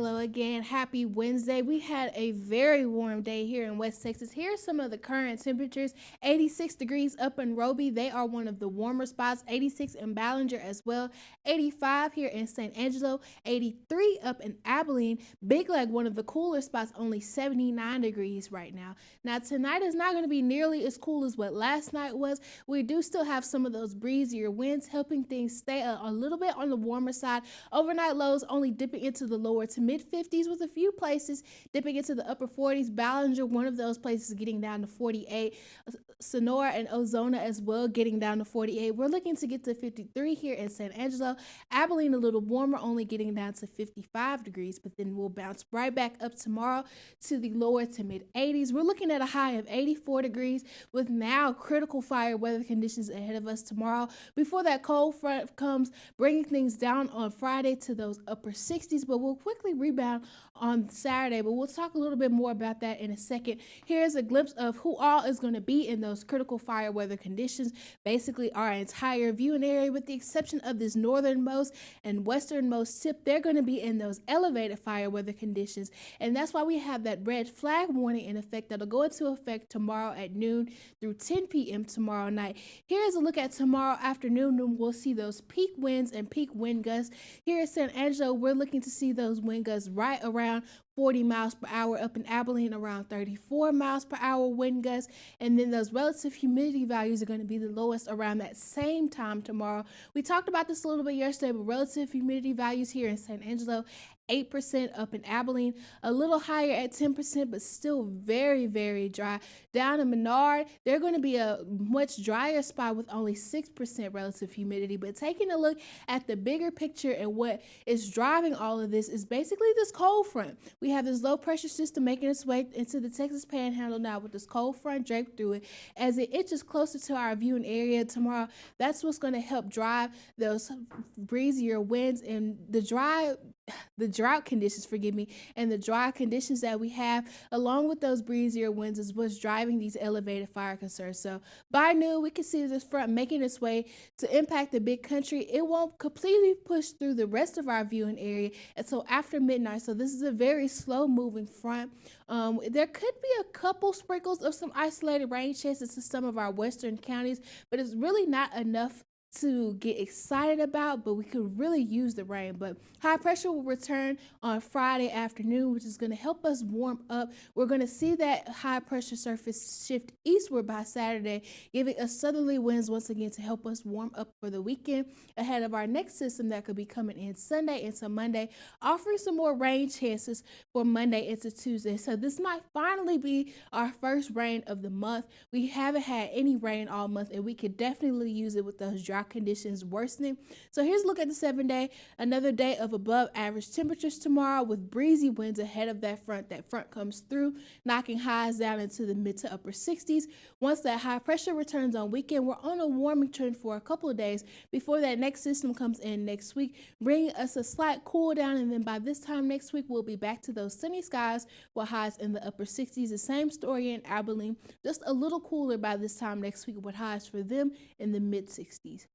Hello again. Happy Wednesday. We had a very warm day here in West Texas. Here are some of the current temperatures. 86 degrees up in Roby. They are one of the warmer spots. 86 in Ballinger as well. 85 here in San Angelo. 83 up in Abilene. Big Leg, one of the cooler spots, only 79 degrees right now. Now tonight is not going to be nearly as cool as what last night was. We do still have some of those breezier winds helping things stay a little bit on the warmer side. Overnight lows only dipping into the lower to mid 50s, with a few places dipping into the upper 40s. Ballinger, one of those places, getting down to 48. Sonora and Ozona as well, getting down to 48. We're looking to get to 53 here in San Angelo. Abilene a little warmer, only getting down to 55 degrees, but then we'll bounce right back up tomorrow to the lower to mid 80s. We're looking at a high of 84 degrees with now critical fire weather conditions ahead of us tomorrow before that cold front comes, bringing things down on Friday to those upper 60s, but we'll quickly rebound on Saturday. But we'll talk a little bit more about that in a second. Here's a glimpse of who all is going to be in those critical fire weather conditions. Basically, our entire viewing area, with the exception of this northernmost and westernmost tip, they're going to be in those elevated fire weather conditions. And that's why we have that red flag warning in effect that'll go into effect tomorrow at noon through 10 p.m. tomorrow night. Here's a look at tomorrow afternoon. We'll see those peak winds and peak wind gusts. Here in San Angelo, we're looking to see those wind gusts right around 40 miles per hour. Up in Abilene, around 34 miles per hour wind gusts. And then those relative humidity values are going to be the lowest around that same time tomorrow. We talked about this a little bit yesterday, but relative humidity values here in San Angelo, 8% up in Abilene, a little higher at 10%, but still very, very dry. Down in Menard, they're going to be a much drier spot with only 6% relative humidity. But taking a look at the bigger picture and what is driving all of this is basically this cold front. We have this low pressure system making its way into the Texas Panhandle now, with this cold front draped through it. As it inches closer to our viewing area tomorrow, that's what's going to help drive those breezier winds and the drought conditions, and the dry conditions that we have, along with those breezier winds, is what's driving these elevated fire concerns. So by noon, we can see this front making its way to impact the big country. It won't completely push through the rest of our viewing area until after midnight. So this is a very slow moving front. There could be a couple sprinkles of some isolated rain chances in some of our western counties, but it's really not enough to get excited about, but we could really use the rain. But high pressure will return on Friday afternoon, which is going to help us warm up. We're going to see that high pressure surface shift eastward by Saturday, giving us southerly winds once again to help us warm up for the weekend ahead of our next system that could be coming in Sunday into Monday, offering some more rain chances for Monday into Tuesday. So this might finally be our first rain of the month. We haven't had any rain all month, and we could definitely use it with those dry conditions worsening. So here's a look at the 7-day. Another day of above average temperatures tomorrow, with breezy winds ahead of that front. That front comes through, knocking highs down into the mid to upper 60s. Once that high pressure returns on weekend, we're on a warming trend for a couple of days before that next system comes in next week, bringing us a slight cool down. And then by this time next week, we'll be back to those sunny skies with highs in the upper 60s. The same story in Abilene, just a little cooler by this time next week, with highs for them in the mid 60s.